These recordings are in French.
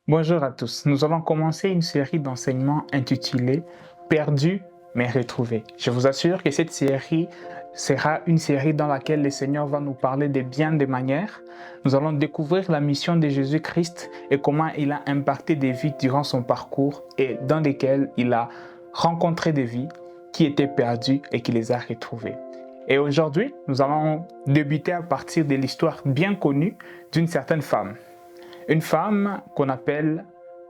Bonjour à tous. Nous allons commencer une série d'enseignements intitulée Perdu mais retrouvé. Je vous assure que cette série sera une série dans laquelle le Seigneur va nous parler de bien des manières. Nous allons découvrir la mission de Jésus-Christ et comment il a impacté des vies durant son parcours et dans lesquelles il a rencontré des vies qui étaient perdues et qui les a retrouvées. Et aujourd'hui, nous allons débuter à partir de l'histoire bien connue d'une certaine femme. Une femme qu'on appelle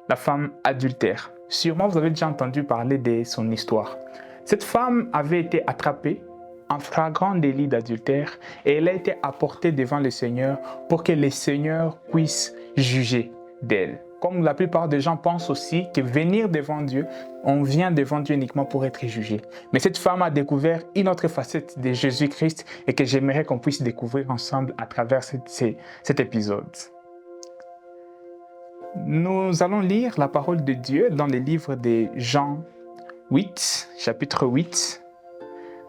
la femme adultère. Sûrement, vous avez déjà entendu parler de son histoire. Cette femme avait été attrapée en flagrant délit d'adultère et elle a été apportée devant le Seigneur pour que le Seigneur puisse juger d'elle. Comme la plupart des gens pensent aussi que venir devant Dieu, on vient devant Dieu uniquement pour être jugé. Mais cette femme a découvert une autre facette de Jésus-Christ et que j'aimerais qu'on puisse découvrir ensemble à travers cet épisode. Nous allons lire la parole de Dieu dans le livre de Jean 8, chapitre 8,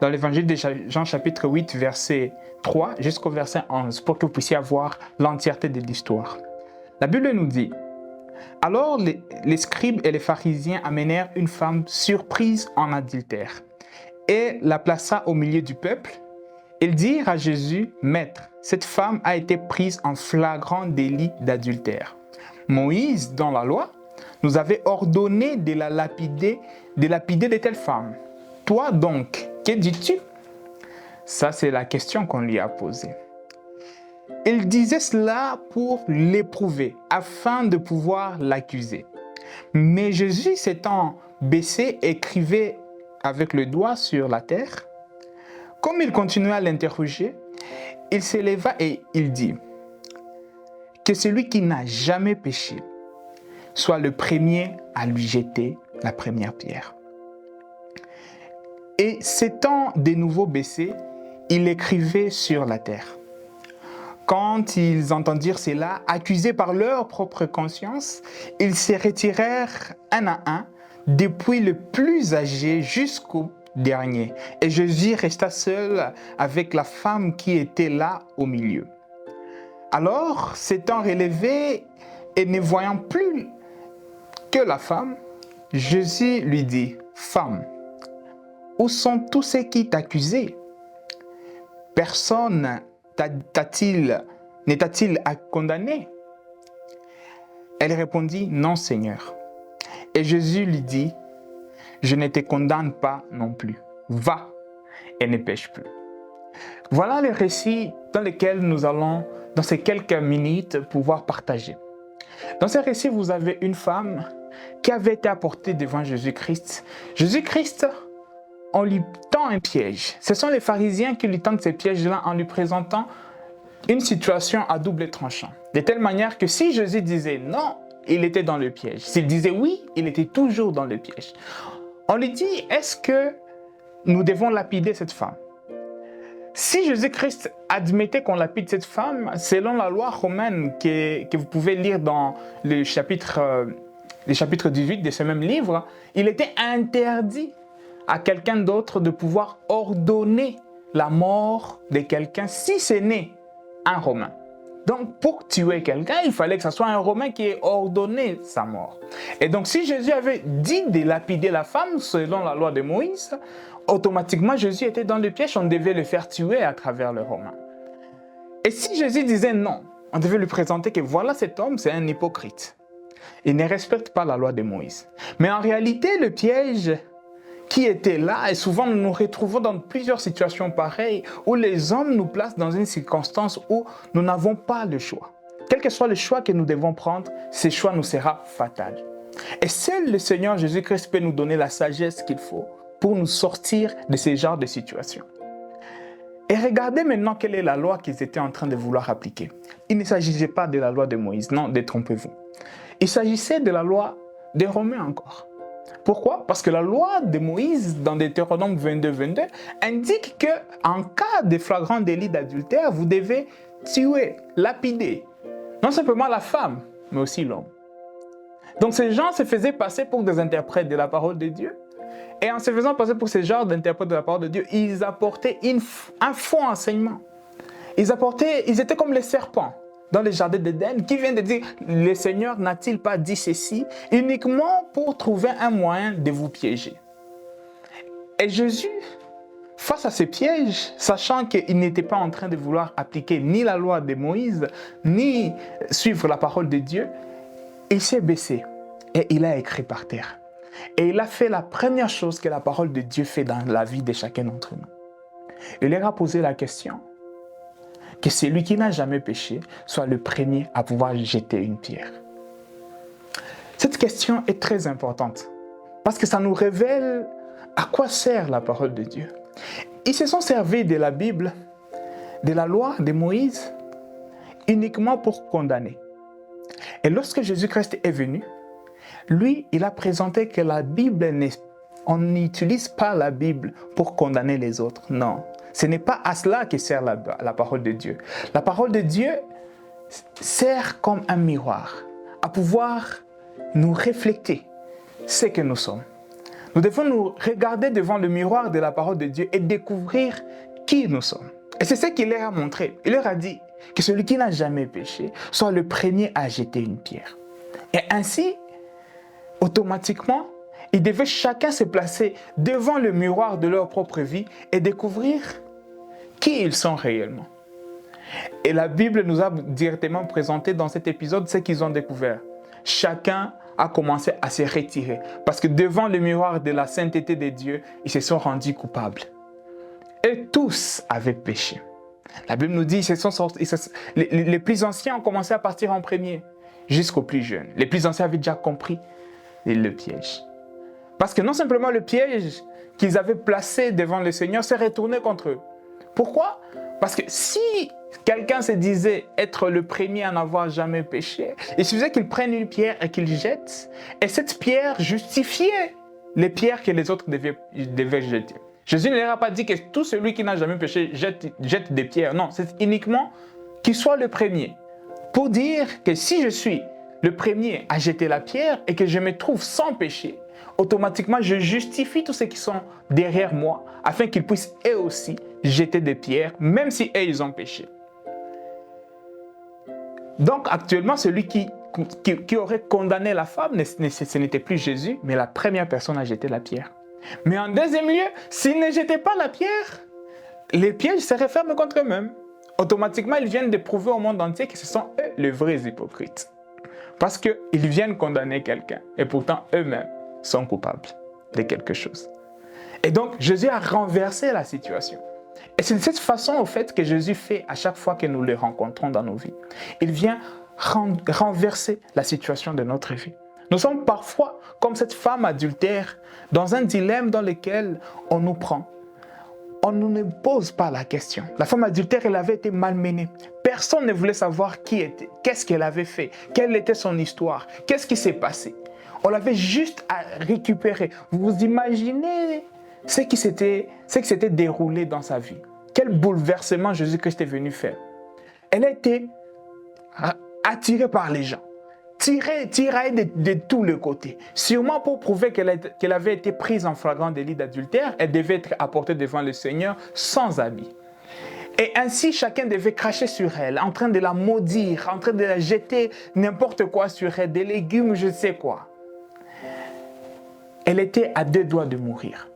dans l'évangile de Jean chapitre 8, verset 3 jusqu'au verset 11, pour que vous puissiez avoir l'entièreté de l'histoire. La Bible nous dit: alors les scribes et les pharisiens amenèrent une femme surprise en adultère et la plaça au milieu du peuple. Ils dirent à Jésus: Maître, cette femme a été prise en flagrant délit d'adultère. Moïse, dans la loi, nous avait ordonné de lapider de telles femmes. Toi donc, que dis-tu? Ça, c'est la question qu'on lui a posée. Il disait cela pour l'éprouver, afin de pouvoir l'accuser. Mais Jésus, s'étant baissé, écrivait avec le doigt sur la terre. Comme il continuait à l'interroger, il s'éleva et il dit: que celui qui n'a jamais péché soit le premier à lui jeter la première pierre. Et s'étant de nouveau baissé, il écrivait sur la terre. Quand ils entendirent cela, accusés par leur propre conscience, ils se retirèrent un à un, depuis le plus âgé jusqu'au dernier. Et Jésus resta seul avec la femme qui était là au milieu. Alors, s'étant relevé et ne voyant plus que la femme, Jésus lui dit: Femme, où sont tous ceux qui t'accusaient? Personne ne t'a-t-il condamné? Elle répondit: Non, Seigneur. Et Jésus lui dit: Je ne te condamne pas non plus. Va et ne pêche plus. Voilà le récit dans lequel nous allons, dans ces quelques minutes, pouvoir partager. Dans ce récit, vous avez une femme qui avait été apportée devant Jésus-Christ. Jésus-Christ, on lui tend un piège. Ce sont les pharisiens qui lui tendent ces pièges-là en lui présentant une situation à double tranchant. De telle manière que si Jésus disait non, il était dans le piège. S'il disait oui, il était toujours dans le piège. On lui dit: est-ce que nous devons lapider cette femme? Si Jésus-Christ admettait qu'on lapide cette femme, selon la loi romaine que vous pouvez lire dans le chapitre 18 de ce même livre, il était interdit à quelqu'un d'autre de pouvoir ordonner la mort de quelqu'un si ce n'est un Romain. Donc, pour tuer quelqu'un, il fallait que ce soit un Romain qui ait ordonné sa mort. Et donc, si Jésus avait dit de lapider la femme selon la loi de Moïse, automatiquement, Jésus était dans le piège, on devait le faire tuer à travers le Romain. Et si Jésus disait non, on devait lui présenter que voilà, cet homme, c'est un hypocrite. Il ne respecte pas la loi de Moïse. Mais en réalité, le piège qui était là, et souvent nous nous retrouvons dans plusieurs situations pareilles, où les hommes nous placent dans une circonstance où nous n'avons pas le choix. Quel que soit le choix que nous devons prendre, ce choix nous sera fatal. Et seul le Seigneur Jésus-Christ peut nous donner la sagesse qu'il faut pour nous sortir de ce genre de situation. Et regardez maintenant quelle est la loi qu'ils étaient en train de vouloir appliquer. Il ne s'agissait pas de la loi de Moïse, non, détrompez-vous. Il s'agissait de la loi des Romains encore. Pourquoi? Parce que la loi de Moïse, dans Deutéronome 22, indique qu'en cas de flagrant délit d'adultère, vous devez tuer, lapider, non simplement la femme, mais aussi l'homme. Donc ces gens se faisaient passer pour des interprètes de la parole de Dieu. Et en se faisant passer pour ces genres d'interprètes de la parole de Dieu, ils apportaient un faux enseignement. Ils étaient comme les serpents. dans le jardin d'Éden, qui vient de dire, le Seigneur n'a-t-il pas dit ceci uniquement pour trouver un moyen de vous piéger? Et Jésus, face à ces pièges, sachant qu'il n'était pas en train de vouloir appliquer ni la loi de Moïse, ni suivre la parole de Dieu, il s'est baissé et il a écrit par terre. Et il a fait la première chose que la parole de Dieu fait dans la vie de chacun d'entre nous. Il leur a posé la question que celui qui n'a jamais péché soit le premier à pouvoir jeter une pierre. Cette question est très importante parce que ça nous révèle à quoi sert la parole de Dieu. Ils se sont servis de la Bible, de la loi de Moïse, uniquement pour condamner. Et lorsque Jésus-Christ est venu, lui, il a présenté que la Bible, on n'utilise pas la Bible pour condamner les autres. Non, ce n'est pas à cela que sert la parole de Dieu. La parole de Dieu sert comme un miroir, à pouvoir nous refléter ce que nous sommes. Nous devons nous regarder devant le miroir de la parole de Dieu et découvrir qui nous sommes. Et c'est ce qu'il leur a montré. Il leur a dit que celui qui n'a jamais péché soit le premier à jeter une pierre. Et ainsi, automatiquement, ils devaient chacun se placer devant le miroir de leur propre vie et découvrir qui ils sont réellement. Et la Bible nous a directement présenté dans cet épisode ce qu'ils ont découvert. Chacun a commencé à se retirer parce que devant le miroir de la sainteté de Dieu, ils se sont rendus coupables. Et tous avaient péché. La Bible nous dit que les plus anciens ont commencé à partir en premier jusqu'aux plus jeunes. Les plus anciens avaient déjà compris le piège. Parce que non simplement le piège qu'ils avaient placé devant le Seigneur s'est retourné contre eux. Pourquoi? Parce que si quelqu'un se disait être le premier à n'avoir jamais péché, il suffisait qu'il prenne une pierre et qu'il jette, et cette pierre justifiait les pierres que les autres devaient jeter. Jésus ne leur a pas dit que tout celui qui n'a jamais péché jette des pierres. Non, c'est uniquement qu'il soit le premier. Pour dire que si je suis le premier à jeter la pierre et que je me trouve sans péché, automatiquement je justifie tous ceux qui sont derrière moi afin qu'ils puissent eux aussi jeter des pierres, même si eux ils ont péché. Donc actuellement, celui qui aurait condamné la femme, ce n'était plus Jésus, mais la première personne à jeter la pierre. Mais en deuxième lieu, s'ils ne jetaient pas la pierre, les pièges se referment contre eux-mêmes. Automatiquement, ils viennent de prouver au monde entier que ce sont eux les vrais hypocrites. Parce qu'ils viennent condamner quelqu'un et pourtant eux-mêmes sont coupables de quelque chose. Et donc, Jésus a renversé la situation. Et c'est de cette façon, au fait, que Jésus fait à chaque fois que nous le rencontrons dans nos vies. Il vient renverser la situation de notre vie. Nous sommes parfois comme cette femme adultère dans un dilemme dans lequel on nous prend. On ne nous pose pas la question. La femme adultère, elle avait été malmenée. Personne ne voulait savoir qui était, qu'est-ce qu'elle avait fait, quelle était son histoire, qu'est-ce qui s'est passé. On l'avait juste à récupérer. Vous imaginez ce qui s'était déroulé dans sa vie. Quel bouleversement Jésus-Christ est venu faire. Elle a été attirée par les gens, tiraillée de tous les côtés. Sûrement pour prouver qu'elle avait été prise en flagrant délit d'adultère, elle devait être apportée devant le Seigneur sans habit. Et ainsi, chacun devait cracher sur elle, en train de la maudire, en train de la jeter n'importe quoi sur elle, des légumes, je ne sais quoi. Elle était à 2 doigts de mourir.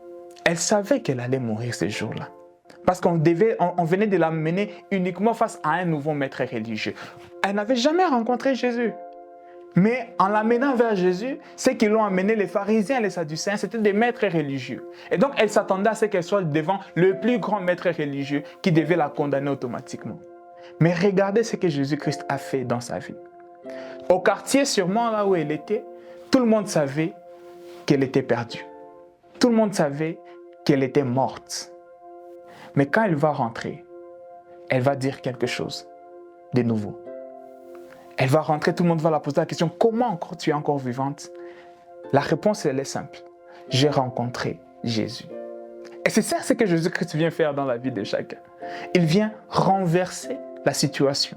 Elle savait qu'elle allait mourir ce jour-là. Parce qu'on venait de la mener uniquement face à un nouveau maître religieux. Elle n'avait jamais rencontré Jésus. Mais en l'amenant vers Jésus, ceux qui l'ont amené, les pharisiens et les sadducéens, c'était des maîtres religieux. Et donc, elle s'attendait à ce qu'elle soit devant le plus grand maître religieux qui devait la condamner automatiquement. Mais regardez ce que Jésus-Christ a fait dans sa vie. Au quartier, sûrement là où elle était, tout le monde savait qu'elle était perdue. Tout le monde savait qu'elle était morte. Mais quand elle va rentrer, elle va dire quelque chose de nouveau. Elle va rentrer, tout le monde va la poser la question, comment tu es encore vivante? La réponse, elle est simple. J'ai rencontré Jésus. Et c'est ça ce que Jésus-Christ vient faire dans la vie de chacun. Il vient renverser la situation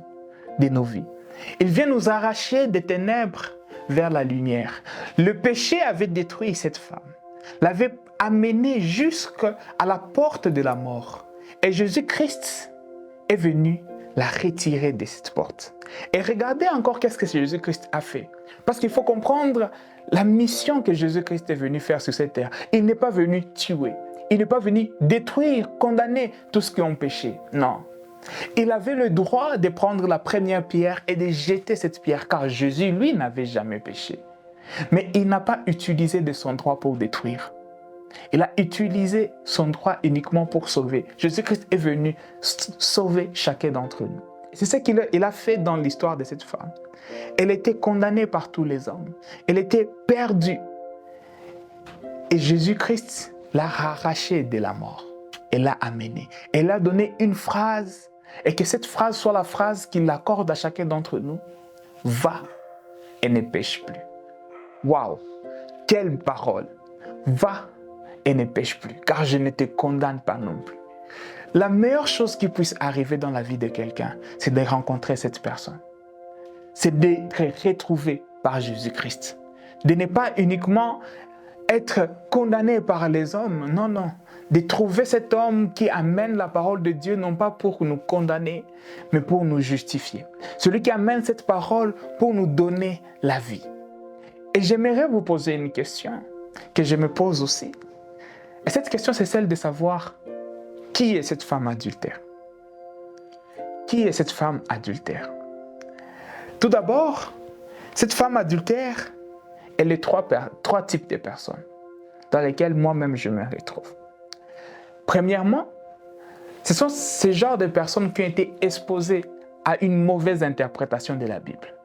de nos vies. Il vient nous arracher des ténèbres vers la lumière. Le péché avait détruit cette femme, l'avait amenée jusqu'à la porte de la mort. Et Jésus-Christ est venu l'a retiré de cette porte. Et regardez encore qu'est-ce que Jésus-Christ a fait. Parce qu'il faut comprendre la mission que Jésus-Christ est venu faire sur cette terre. Il n'est pas venu tuer. Il n'est pas venu détruire, condamner tous ceux qui ont péché. Non. Il avait le droit de prendre la première pierre et de jeter cette pierre, car Jésus, lui, n'avait jamais péché. Mais il n'a pas utilisé de son droit pour détruire. Il a utilisé son droit uniquement pour sauver. Jésus-Christ est venu sauver chacun d'entre nous. C'est ce qu'il a fait dans l'histoire de cette femme. Elle était condamnée par tous les hommes. Elle était perdue. Et Jésus-Christ l'a arrachée de la mort. Elle l'a amenée. Elle a donné une phrase. Et que cette phrase soit la phrase qu'il accorde à chacun d'entre nous. Va et ne pêche plus. Waouh! Quelle parole! Va et ne pêche plus, car je ne te condamne pas non plus. La meilleure chose qui puisse arriver dans la vie de quelqu'un, c'est de rencontrer cette personne. C'est d'être retrouvé par Jésus-Christ. De ne pas uniquement être condamné par les hommes, non, non. De trouver cet homme qui amène la parole de Dieu, non pas pour nous condamner, mais pour nous justifier. Celui qui amène cette parole pour nous donner la vie. Et j'aimerais vous poser une question que je me pose aussi. Et cette question, c'est celle de savoir qui est cette femme adultère. Qui est cette femme adultère? Tout d'abord, cette femme adultère, elle est trois types de personnes dans lesquelles moi-même je me retrouve. Premièrement, ce sont ces genres de personnes qui ont été exposées à une mauvaise interprétation de la Bible.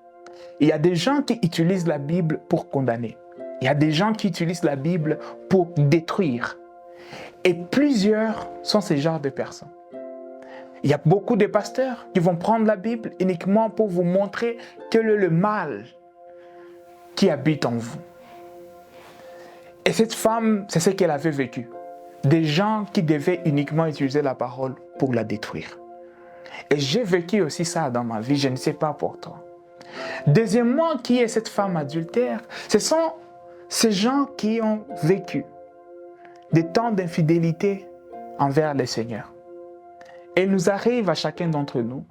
Il y a des gens qui utilisent la Bible pour condamner. Il y a des gens qui utilisent la Bible pour détruire. Et plusieurs sont ces genres de personnes. Il y a beaucoup de pasteurs qui vont prendre la Bible uniquement pour vous montrer quel est le mal qui habite en vous. Et cette femme, c'est ce qu'elle avait vécu. Des gens qui devaient uniquement utiliser la parole pour la détruire. Et j'ai vécu aussi ça dans ma vie, je ne sais pas pour toi. Deuxièmement, qui est cette femme adultère? Ce sont ces gens qui ont vécu des temps d'infidélité envers le Seigneur. Et il nous arrive à chacun d'entre nous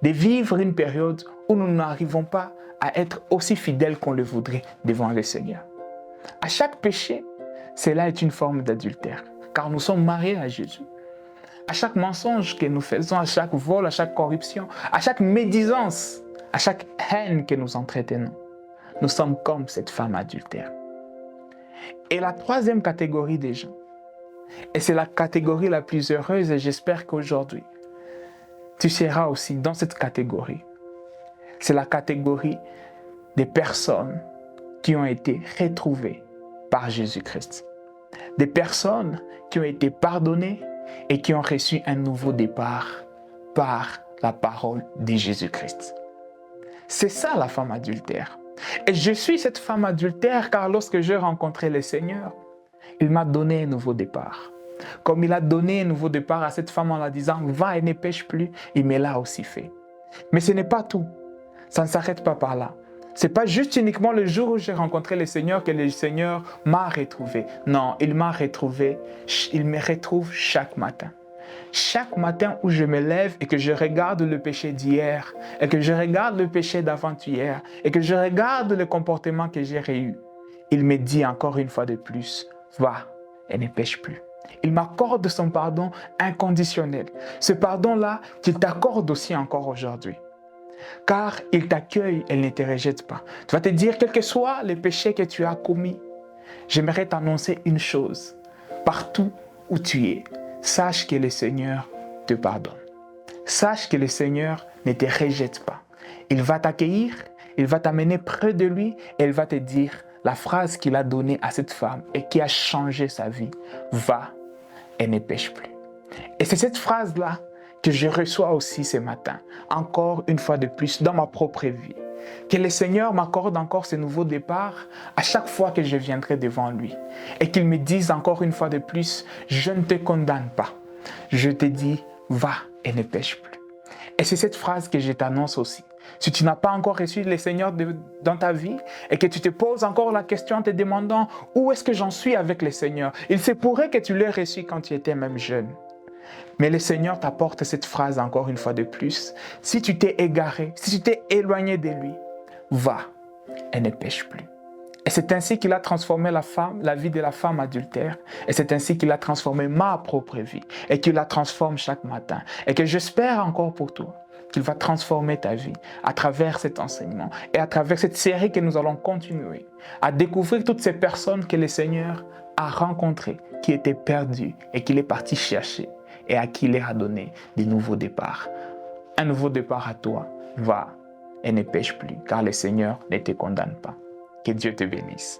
de vivre une période où nous n'arrivons pas à être aussi fidèles qu'on le voudrait devant le Seigneur. À chaque péché, cela est une forme d'adultère, car nous sommes mariés à Jésus. À chaque mensonge que nous faisons, à chaque vol, à chaque corruption, à chaque médisance, à chaque haine que nous entretenons, nous sommes comme cette femme adultère. Et la troisième catégorie des gens, et c'est la catégorie la plus heureuse, et j'espère qu'aujourd'hui, tu seras aussi dans cette catégorie. C'est la catégorie des personnes qui ont été retrouvées par Jésus-Christ. Des personnes qui ont été pardonnées et qui ont reçu un nouveau départ par la parole de Jésus-Christ. C'est ça la femme adultère. Et je suis cette femme adultère car lorsque j'ai rencontré le Seigneur, il m'a donné un nouveau départ. Comme il a donné un nouveau départ à cette femme en la disant « Va et ne pêche plus », il me l'a aussi fait. Mais ce n'est pas tout. Ça ne s'arrête pas par là. Ce n'est pas juste uniquement le jour où j'ai rencontré le Seigneur que le Seigneur m'a retrouvé. Non, il m'a retrouvé. Il me retrouve chaque matin. Chaque matin où je me lève et que je regarde le péché d'hier, et que je regarde le péché d'avant-hier, et que je regarde le comportement que j'ai eu, il me dit encore une fois de plus, va et ne pêche plus. Il m'accorde son pardon inconditionnel. Ce pardon-là qu'il t'accorde aussi encore aujourd'hui. Car il t'accueille, il ne te rejette pas. Tu vas te dire, quel que soit le péché que tu as commis, j'aimerais t'annoncer une chose. Partout où tu es, sache que le Seigneur te pardonne. Sache que le Seigneur ne te rejette pas. Il va t'accueillir, il va t'amener près de lui et il va te dire la phrase qu'il a donnée à cette femme et qui a changé sa vie. Va et ne pêche plus. Et c'est cette phrase-là que je reçois aussi ce matin, encore une fois de plus dans ma propre vie. Que le Seigneur m'accorde encore ce nouveau départ à chaque fois que je viendrai devant lui. Et qu'il me dise encore une fois de plus, je ne te condamne pas. Je te dis, va et ne pêche plus. Et c'est cette phrase que je t'annonce aussi. Si tu n'as pas encore reçu le Seigneur dans ta vie et que tu te poses encore la question en te demandant où est-ce que j'en suis avec le Seigneur, il se pourrait que tu l'aies reçu quand tu étais même jeune. Mais le Seigneur t'apporte cette phrase encore une fois de plus. Si tu t'es égaré, si tu t'es éloigné de lui, va et ne pêche plus. Et c'est ainsi qu'il a transformé la vie de la femme adultère. Et c'est ainsi qu'il a transformé ma propre vie. Et qu'il la transforme chaque matin. Et que j'espère encore pour toi qu'il va transformer ta vie à travers cet enseignement et à travers cette série que nous allons continuer à découvrir toutes ces personnes que le Seigneur a rencontrées, qui étaient perdues et qu'il est parti chercher et à qui il a donné des nouveaux départs. Un nouveau départ à toi. Va et ne pêche plus, car le Seigneur ne te condamne pas. Que Dieu te bénisse.